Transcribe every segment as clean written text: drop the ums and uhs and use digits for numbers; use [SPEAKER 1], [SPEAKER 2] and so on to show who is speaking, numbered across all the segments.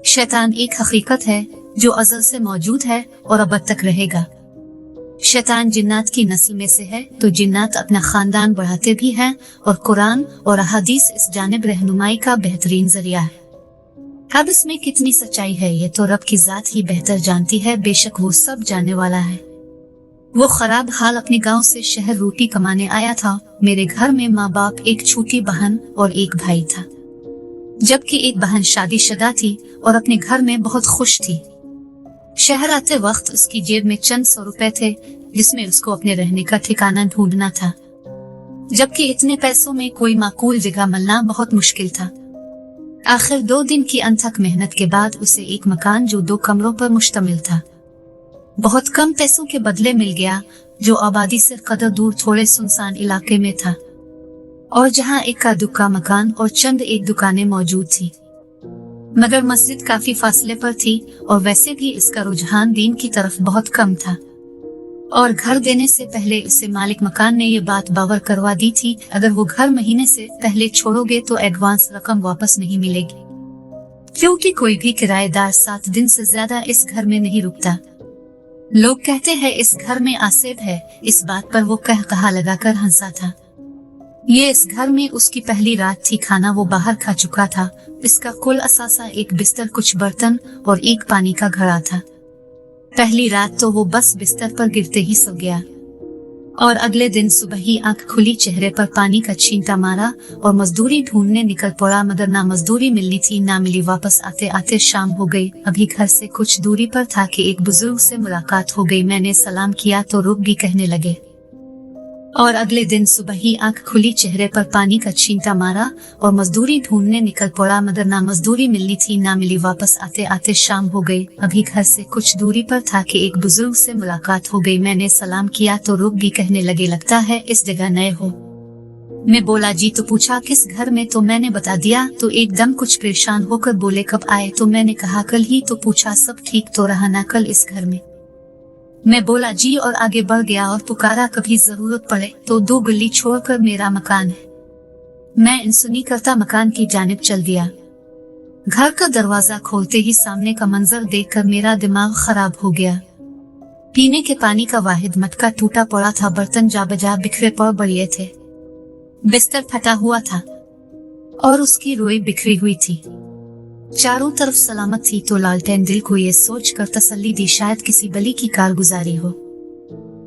[SPEAKER 1] शैतान एक हकीकत है जो अज़ल से मौजूद है और अब तक रहेगा। शैतान जिन्नात की नस्ल में से है, तो जिन्नात अपना खानदान बढ़ाते भी हैं और कुरान और अहादीस इस जानिब रहनुमाई का बेहतरीन जरिया है। अब इसमें कितनी सच्चाई है ये तो रब की जात ही बेहतर जानती है, बेशक वो सब जानने वाला है। वो खराब हाल अपने गांव से शहर रोटी कमाने आया था। मेरे घर में माँ बाप, एक छोटी बहन और एक भाई था, जबकि एक बहन शादीशुदा थी और अपने घर में बहुत खुश थी। शहर आते वक्त उसकी जेब में चंद 100 रुपए थे, जिसमें उसको अपने रहने का ठिकाना ढूंढना था, जबकि इतने पैसों में कोई माकूल जगह मिलना बहुत मुश्किल था। आखिर 2 दिन की अनथक मेहनत के बाद उसे एक मकान जो 2 कमरों पर मुश्तमिल था बहुत कम पैसों के बदले मिल गया, जो आबादी से कदर दूर थोड़े सुनसान इलाके में था और जहां एक का दुक्का मकान और चंद एक दुकानें मौजूद थी, मगर मस्जिद काफी फासले पर थी और वैसे भी इसका रुझान दीन की तरफ बहुत कम था। और घर देने से पहले उसे मालिक मकान ने ये बात बावर करवा दी थी, अगर वो घर महीने से पहले छोड़ोगे तो एडवांस रकम वापस नहीं मिलेगी, क्योंकि कोई भी किराएदार 7 दिन से ज्यादा इस घर में नहीं रुकता। लोग कहते हैं इस घर में आसेब है, इस बात पर वो कहा लगाकर हंसा था। ये इस घर में उसकी पहली रात थी। खाना वो बाहर खा चुका था। इसका कुल असासा एक बिस्तर, कुछ बर्तन और एक पानी का घड़ा था। पहली रात तो वो बस बिस्तर पर गिरते ही सो गया और अगले दिन सुबह ही आंख खुली, चेहरे पर पानी का छींटा मारा और मजदूरी ढूंढने निकल पड़ा, मगर ना मजदूरी मिलनी थी ना मिली। वापस आते आते शाम हो गई। अभी घर से कुछ दूरी पर था कि एक बुजुर्ग से मुलाकात हो गई। मैंने सलाम किया तो रुक भी कहने लगे। और अगले दिन सुबह ही आंख खुली, चेहरे पर पानी का छींटा मारा और मजदूरी ढूंढने निकल पड़ा, मगर ना मजदूरी मिलनी थी ना मिली। वापस आते आते शाम हो गई। अभी घर से कुछ दूरी पर था कि एक बुजुर्ग से मुलाकात हो गई। मैंने सलाम किया तो रुक भी कहने लगे, लगता है इस जगह नए हो। मैं बोला जी, तो पूछा किस घर में, तो मैंने बता दिया। तो एकदम कुछ परेशान होकर बोले कब आए, तो मैंने कहा कल ही। तो पूछा सब ठीक तो रहा ना कल इस घर में। मैं बोला जी और आगे बढ़ गया और पुकारा कभी जरूरत पड़े तो 2 गली छोड़कर मेरा मकान है। मैं अनसुनी करता मकान की जानिब चल दिया। घर का दरवाजा खोलते ही सामने का मंजर देखकर मेरा दिमाग खराब हो गया। पीने के पानी का वाहिद मटका टूटा पड़ा था, बर्तन जा बजा बिखरे पड़ बढ़िए थे, बिस्तर फटा हुआ था और उसकी रुई बिखरी हुई थी। चारों तरफ सलामत थी तो लालटेन दिल को ये सोच कर तसल्ली दी शायद किसी बली की कारगुजारी हो।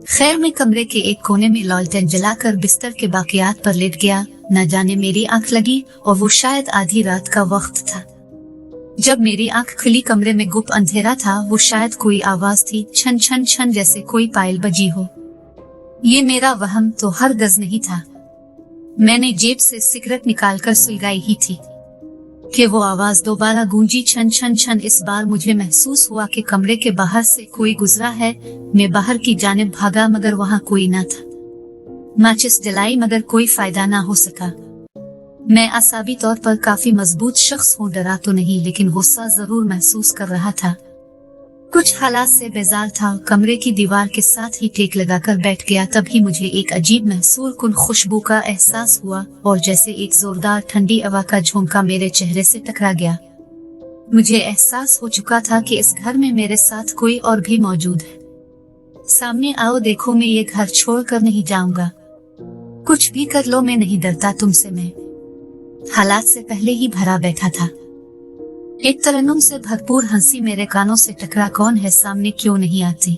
[SPEAKER 1] खैर मैं कमरे के एक कोने में लालटेन जलाकर बिस्तर के बाकियात पर लेट गया। न जाने मेरी आंख लगी और वो शायद आधी रात का वक्त था। जब मेरी आंख खुली कमरे में गुप अंधेरा था। वो शायद कोई आवाज थी, छन छन छन, जैसे कोई पायल बजी हो। ये मेरा वहम तो हरगिज़ नहीं था। मैंने जेब से सिगरेट निकालकर सुलगाई ही थी कि वो आवाज दोबारा गूंजी, छन छन छन। इस बार मुझे महसूस हुआ कि कमरे के बाहर से कोई गुजरा है। मैं बाहर की जानिब भागा, मगर वहाँ कोई न था। माचिस जलाई मगर कोई फायदा ना हो सका। मैं आसाबी तौर पर काफी मजबूत शख्स हूँ, डरा तो नहीं लेकिन गुस्सा जरूर महसूस कर रहा था। कुछ हालात से बेजार था। कमरे की दीवार के साथ ही टेक लगाकर बैठ गया। तभी मुझे एक अजीब महसूल कुन खुशबू का एहसास हुआ और जैसे एक जोरदार ठंडी हवा का झोंका मेरे चेहरे से टकरा गया। मुझे एहसास हो चुका था कि इस घर में मेरे साथ कोई और भी मौजूद है। सामने आओ देखो, मैं ये घर छोड़ कर नहीं जाऊंगा। कुछ भी कर लो, मैं नहीं डरता तुमसे। मैं हालात से पहले ही भरा बैठा था। एक तरन्नुम से भरपूर हंसी मेरे कानों से टकरा, कौन है सामने, क्यों नहीं आती।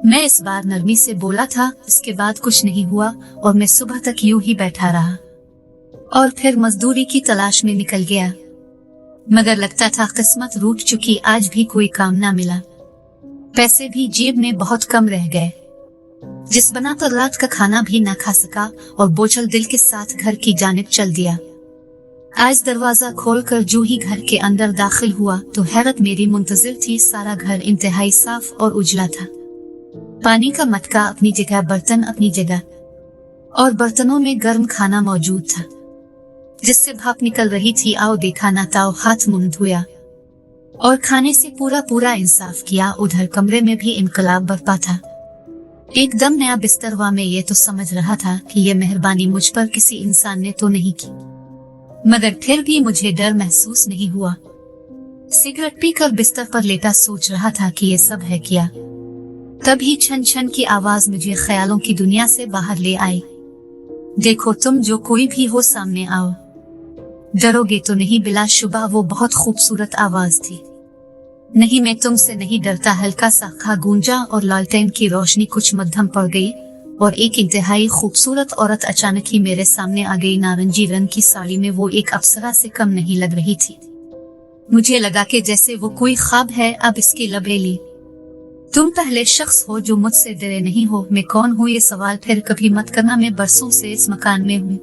[SPEAKER 1] मैं इस बार नरमी से बोला था। इसके बाद कुछ नहीं हुआ और मैं सुबह तक यूं ही बैठा रहा और फिर मजदूरी की तलाश में निकल गया, मगर लगता था किस्मत रूठ चुकी, आज भी कोई काम ना मिला। पैसे भी जेब में बहुत कम रह गए, जिस बना पर रात का खाना भी ना खा सका और बोझल दिल के साथ घर की जानिब चल दिया। आज दरवाजा खोलकर जो ही घर के अंदर दाखिल हुआ तो हैरत मेरी मुंतजिर थी। सारा घर इंतहाई साफ और उजला था। पानी का मटका अपनी जगह, बर्तन अपनी जगह और बर्तनों में गर्म खाना मौजूद था जिससे भाप निकल रही थी। आओ देखा ना ताओ, हाथ मुंह धोया और खाने से पूरा इंसाफ किया। उधर कमरे में भी इनकलाब बरपा था। एकदम नया बिस्तर हुआ। मैं ये तो समझ रहा था कि ये मेहरबानी मुझ पर किसी इंसान ने तो नहीं की, मगर फिर भी मुझे डर महसूस नहीं हुआ। सिगरेट पीकर बिस्तर पर लेटा सोच रहा था कि ये सब है क्या। तभी छन छन की आवाज मुझे ख्यालों की दुनिया से बाहर ले आई। देखो तुम जो कोई भी हो सामने आओ। डरोगे तो नहीं? बिलाशुबा वो बहुत खूबसूरत आवाज थी। नहीं, मैं तुमसे नहीं डरता। हल्का सा खा गूंजा और लालटेन की रोशनी कुछ मध्यम पड़ गई और एक इंतहाई खूबसूरत औरत अचानक ही मेरे सामने आ गई। नारंगी रंग की साड़ी में वो एक अप्सरा से कम नहीं लग रही थी। मुझे लगा कि जैसे वो कोई ख्वाब है। अब इसकी लबेली, तुम पहले शख्स हो जो मुझसे डरे नहीं हो। मैं कौन हूँ ये सवाल फिर कभी मत करना। मैं बरसों से इस मकान में हूँ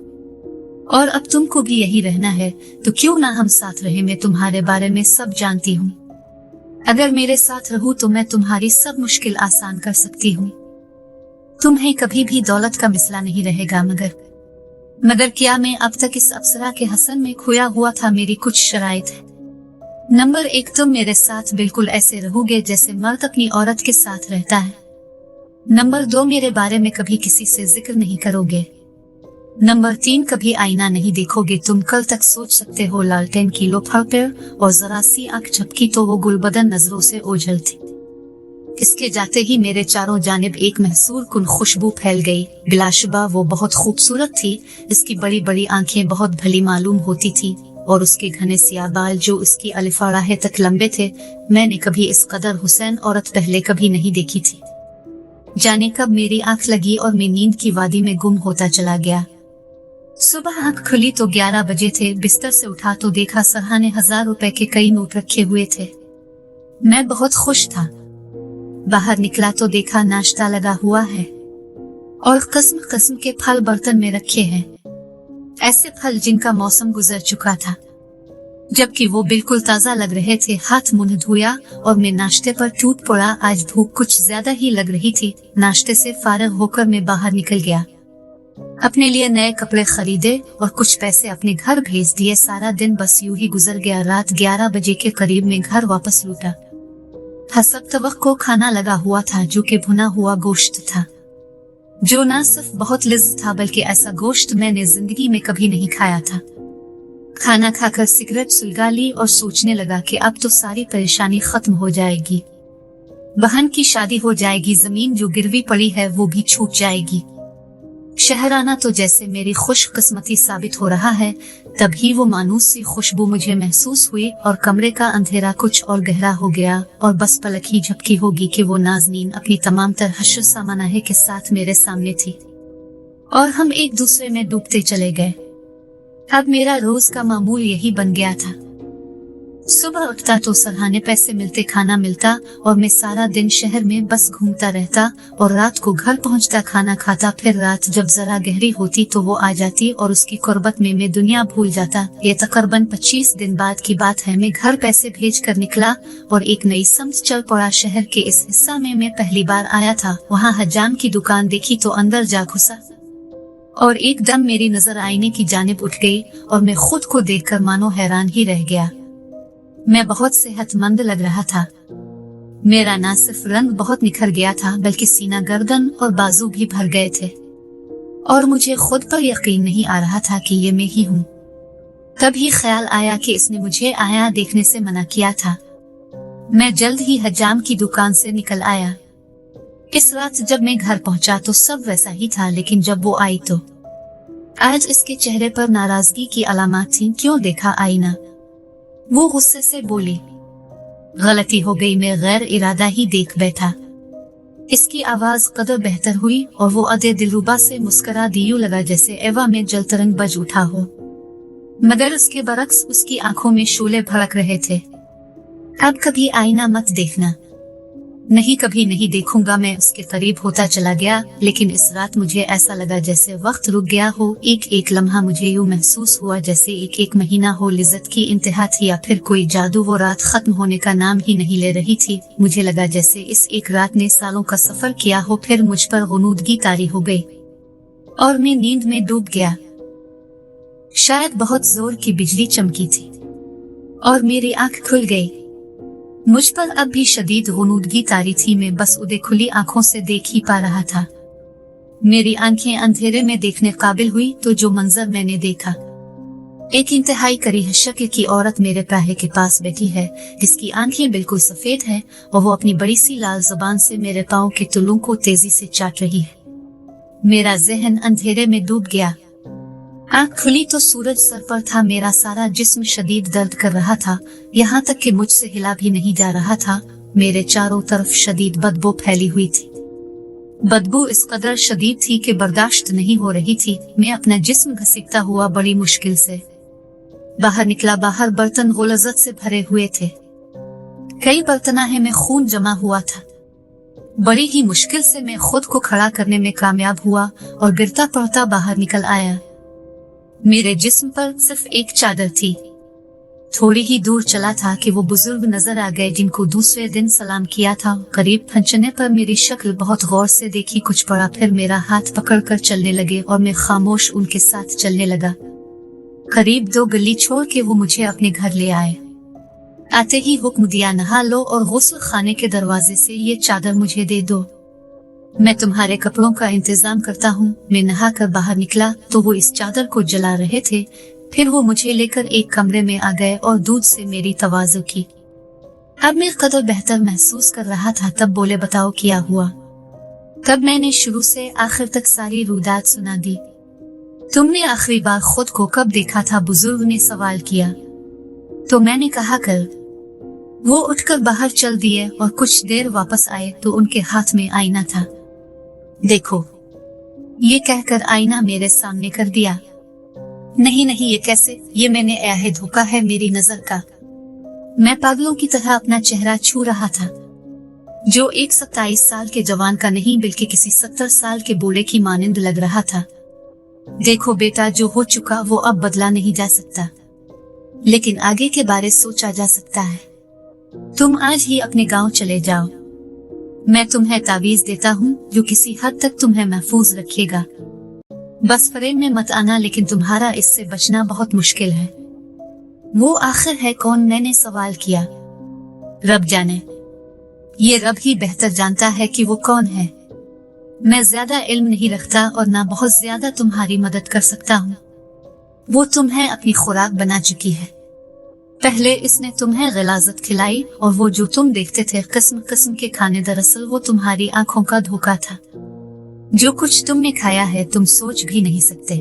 [SPEAKER 1] और अब तुमको भी यही रहना है, तो क्यों ना हम साथ रहे। मैं तुम्हारे बारे में सब जानती हूँ। अगर मेरे साथ रहूं तो मैं तुम्हारी सब मुश्किल आसान कर सकती हूँ। तुम्हें कभी भी दौलत का मिसला नहीं रहेगा। मगर क्या मैं अब तक इस अप्सरा के हसन में खोया हुआ था? मेरी कुछ शराइत है। नंबर 1, तुम मेरे साथ बिल्कुल ऐसे रहोगे जैसे मर्द अपनी औरत के साथ रहता है। नंबर 2, मेरे बारे में कभी किसी से जिक्र नहीं करोगे। नंबर 3, कभी आईना नहीं देखोगे। तुम कल तक सोच सकते हो लालटेन की लो फड़फड़ और जरा सी आंख झपकी तो वो गुलबदन नजरों से ओझल थी। इसके जाते ही मेरे चारों जानिब एक महसूर कुन खुशबू फैल गई। बिलाशुबा वो बहुत खूबसूरत थी। इसकी बड़ी बड़ी आंखें बहुत भली मालूम होती थी और उसके घने सियाह बाल जो उसकी अलिफाराहे तक लंबे थे। मैंने कभी इस कदर हुसैन औरत पहले कभी नहीं देखी थी। जाने कब मेरी आंख लगी और मैं नींद की वादी में गुम होता चला गया। सुबह आंख खुली तो 11 बजे थे। बिस्तर से उठा तो देखा सरहाने 1000 रुपए के कई नोट रखे हुए थे। मैं बहुत खुश था। बाहर निकला तो देखा नाश्ता लगा हुआ है और किस्म किस्म के फल बर्तन में रखे हैं। ऐसे फल जिनका मौसम गुजर चुका था, जबकि वो बिल्कुल ताजा लग रहे थे। हाथ मुंह धोया और मैं नाश्ते पर टूट पड़ा। आज भूख कुछ ज्यादा ही लग रही थी। नाश्ते से फारग होकर मैं बाहर निकल गया। अपने लिए नए कपड़े खरीदे और कुछ पैसे अपने घर भेज दिए। सारा दिन बस यूं ही गुजर गया। रात 11 बजे के करीब में घर वापस लौटा। हसब तवक्को खाना लगा हुआ था जो कि भुना हुआ गोश्त था, जो न सिर्फ बहुत लज़्ज़त था बल्कि ऐसा गोश्त मैंने जिंदगी में कभी नहीं खाया था। खाना खाकर सिगरेट सुलगा ली और सोचने लगा कि अब तो सारी परेशानी खत्म हो जाएगी। बहन की शादी हो जाएगी, जमीन जो गिरवी पड़ी है वो भी छूट जाएगी। शहर आना तो जैसे मेरी खुशकिस्मती साबित हो रहा है। तभी वो मानूस सी खुशबू मुझे महसूस हुई और कमरे का अंधेरा कुछ और गहरा हो गया और बस पलक ही झपकी होगी कि वो नाज़नीन अपनी तमाम तरह हश्र सामानाहे के साथ मेरे सामने थी और हम एक दूसरे में डूबते चले गए। अब मेरा रोज का मामूल यही बन गया था। सुबह उठता तो सरहाने पैसे मिलते, खाना मिलता और मैं सारा दिन शहर में बस घूमता रहता और रात को घर पहुंचता, खाना खाता। फिर रात जब जरा गहरी होती तो वो आ जाती और उसकी कुर्बत में मैं दुनिया भूल जाता। ये तकरीबन 25 दिन बाद की बात है। मैं घर पैसे भेज कर निकला और एक नई समझ चल पड़ा। शहर के इस हिस्सा में मैं पहली बार आया था। वहाँ हजाम की दुकान देखी तो अंदर जा घुसा और एकदम मेरी नजर आईने की जानिब उठ गई और मैं खुद को देखकर मानो हैरान ही रह गया। मैं बहुत सेहतमंद लग रहा था। मेरा ना सिर्फ रंग बहुत निखर गया था बल्कि सीना, गर्दन और बाजू भी भर गए थे और मुझे खुद पर यकीन नहीं आ रहा था कि ये मैं ही हूँ। तभी ख्याल आया कि इसने मुझे आया देखने से मना किया था। मैं जल्द ही हजाम की दुकान से निकल आया। इस रात जब मैं घर पहुंचा तो सब वैसा ही था, लेकिन जब वो आई तो आज इसके चेहरे पर नाराजगी की अलामत थी। क्यों देखा आईना? वो गुस्से से बोली, गलती हो गई, मैं गैर इरादा ही देख बैठा। इसकी आवाज कदर बेहतर हुई और वो अदे दिलरुबा से मुस्करा दी। यूं लगा जैसे एवा में जलतरंग बज उठा हो, मगर उसके बरक्स उसकी आंखों में शोले भड़क रहे थे। अब कभी आईना मत देखना। नहीं, कभी नहीं देखूंगा। मैं उसके करीब होता चला गया, लेकिन इस रात मुझे ऐसा लगा जैसे वक्त रुक गया हो। एक एक लम्हा मुझे यूं महसूस हुआ जैसे एक एक महीना हो लिज़्ज़त की इंतहा थी या फिर कोई जादू। वो रात खत्म होने का नाम ही नहीं ले रही थी। मुझे लगा जैसे इस एक रात ने सालों का सफर किया हो। फिर मुझ पर गुनूदगी तारी हो गई और मैं नींद में डूब गया। शायद बहुत जोर की बिजली चमकी थी और मेरी आंख खुल गई। मुझ पर अब भी शदीद गुनूदगी तारी थी। मैं बस उसे खुली आंखों से देख ही पा रहा था। मेरी आंखें अंधेरे में देखने काबिल हुई तो जो मंजर मैंने देखा एक इंतहाई करीह शक्ल की औरत मेरे प्राहे के पास बैठी है, जिसकी आंखें बिल्कुल सफेद हैं और वो अपनी बड़ी सी लाल जुबान से मेरे पाँव के तुलों को तेजी से चाट रही है। मेरा जहन अंधेरे में डूब गया। आँख खुली तो सूरज सर पर था। मेरा सारा जिस्म शदीद दर्द कर रहा था, यहाँ तक कि मुझसे हिला भी नहीं जा रहा था। मेरे चारों तरफ शदीद बदबू फैली हुई थी। बदबू इस कदर शदीद थी कि बर्दाश्त नहीं हो रही थी। मैं अपना जिस्म घसीटता हुआ बड़ी मुश्किल से बाहर निकला। बाहर बर्तन गुलज़त से भरे हुए थे। कई बर्तनाहे में खून जमा हुआ था। बड़ी ही मुश्किल से मैं खुद को खड़ा करने में कामयाब हुआ और गिरता पड़ता बाहर निकल आया। मेरे जिस्म पर सिर्फ एक चादर थी। थोड़ी ही दूर चला था कि वो बुजुर्ग नजर आ गए जिनको दूसरे दिन सलाम किया था। करीब पहुंचने पर मेरी शक्ल बहुत गौर से देखी। कुछ पड़ा, फिर मेरा हाथ पकड़कर चलने लगे और मैं खामोश उनके साथ चलने लगा। करीब 2 गली छोड़ के वो मुझे अपने घर ले आए। आते ही हुक्म दिया, नहा लो और गुस्ल खाने के दरवाजे से ये चादर मुझे दे दो। मैं तुम्हारे कपड़ों का इंतजाम करता हूँ। मैं नहा कर बाहर निकला तो वो इस चादर को जला रहे थे। फिर वो मुझे लेकर एक कमरे में आ गए और दूध से मेरी तवाज़ु की। अब मैं कदर बेहतर महसूस कर रहा था। तब बोले, बताओ क्या हुआ। तब मैंने शुरू से आखिर तक सारी रुदात सुना दी। तुमने आखिरी बार खुद को कब देखा था? बुजुर्ग ने सवाल किया। तो मैंने कहा, कल। वो उठकर बाहर चल दिए और कुछ देर वापस आए तो उनके हाथ में आईना था। देखो, ये कहकर आईना मेरे सामने कर दिया। नहीं नहीं, ये कैसे? ये मैंने ऐहे धोखा है मेरी नजर का। मैं पागलों की तरह अपना चेहरा छू रहा था, जो एक 27 साल के जवान का नहीं बल्कि किसी 70 साल के बूढ़े की मानिंद लग रहा था। देखो बेटा, जो हो चुका वो अब बदला नहीं जा सकता, लेकिन आगे के बारे सोचा जा सकता है। तुम आज ही अपने गांव चले जाओ। मैं तुम्हें तावीज देता हूँ जो किसी हद तक तुम्हें महफूज रखेगा। बस फरेब में मत आना, लेकिन तुम्हारा इससे बचना बहुत मुश्किल है। वो आखिर है कौन? मैंने सवाल किया। रब जाने। ये रब ही बेहतर जानता है कि वो कौन है। मैं ज्यादा इल्म नहीं रखता और ना बहुत ज्यादा तुम्हारी मदद कर सकता हूँ। वो तुम्हें अपनी खुराक बना चुकी है। पहले इसने तुम्हें गिलाजत खिलाई और वो जो तुम देखते थे किस्म किस्म के खाने, दरअसल वो तुम्हारी आंखों का धोखा था। जो कुछ तुमने खाया है तुम सोच भी नहीं सकते।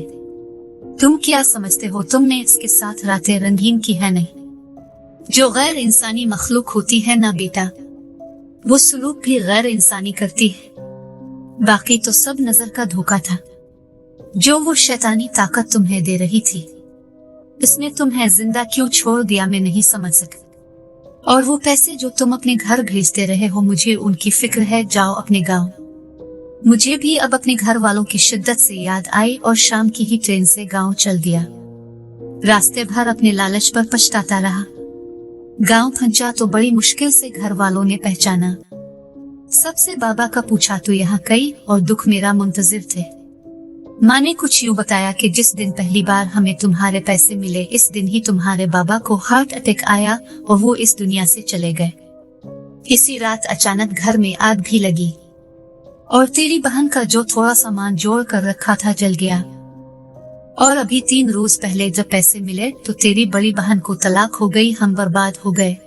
[SPEAKER 1] तुम क्या समझते हो तुमने इसके साथ रातें रंगीन की है? नहीं। जो गैर इंसानी मखलूक होती है ना बेटा, वो सलूक भी गैर इंसानी करती है। बाकी तो सब नजर का धोखा था। जो वो शैतानी ताकत तुम्हें दे रही थी, इसने तुम्हें जिंदा क्यों छोड़ दिया मैं नहीं समझ सकती। और वो पैसे जो तुम अपने घर भेजते रहे हो, मुझे उनकी फिक्र है। जाओ अपने गांव। मुझे भी अब अपने घर वालों की शिद्दत से याद आई और शाम की ही ट्रेन से गांव चल दिया। रास्ते भर अपने लालच पर पछताता रहा। गांव पहुंचा तो बड़ी मुश्किल से घर वालों ने पहचाना। सबसे बाबा का पूछा तो यहाँ कई और दुख मेरा मुंतजिर थे। माँ ने कुछ यूँ बताया कि जिस दिन पहली बार हमें तुम्हारे पैसे मिले, इस दिन ही तुम्हारे बाबा को हार्ट अटैक आया और वो इस दुनिया से चले गए। इसी रात अचानक घर में आग भी लगी और तेरी बहन का जो थोड़ा सामान जोड़ कर रखा था जल गया। और अभी 3 रोज पहले जब पैसे मिले तो तेरी बड़ी बहन को तलाक हो गई, हम बर्बाद हो गए।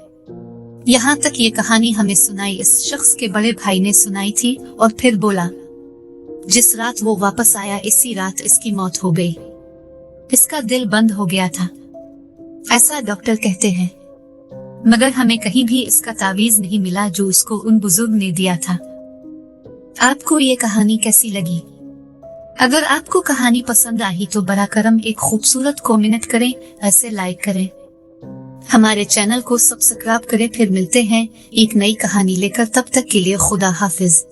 [SPEAKER 1] यहाँ तक ये कहानी हमें सुनाई इस शख्स के बड़े भाई ने सुनाई थी और फिर बोला, जिस रात वो वापस आया इसी रात इसकी मौत हो गई। इसका दिल बंद हो गया था, ऐसा डॉक्टर कहते हैं, मगर हमें कहीं भी इसका तावीज नहीं मिला जो इसको उन बुजुर्ग ने दिया था। आपको ये कहानी कैसी लगी? अगर आपको कहानी पसंद आई तो बड़ा करम एक खूबसूरत कमेंट करें, ऐसे लाइक करें, हमारे चैनल को सब्सक्राइब करें। फिर मिलते हैं एक नई कहानी लेकर, तब तक के लिए खुदा हाफिज।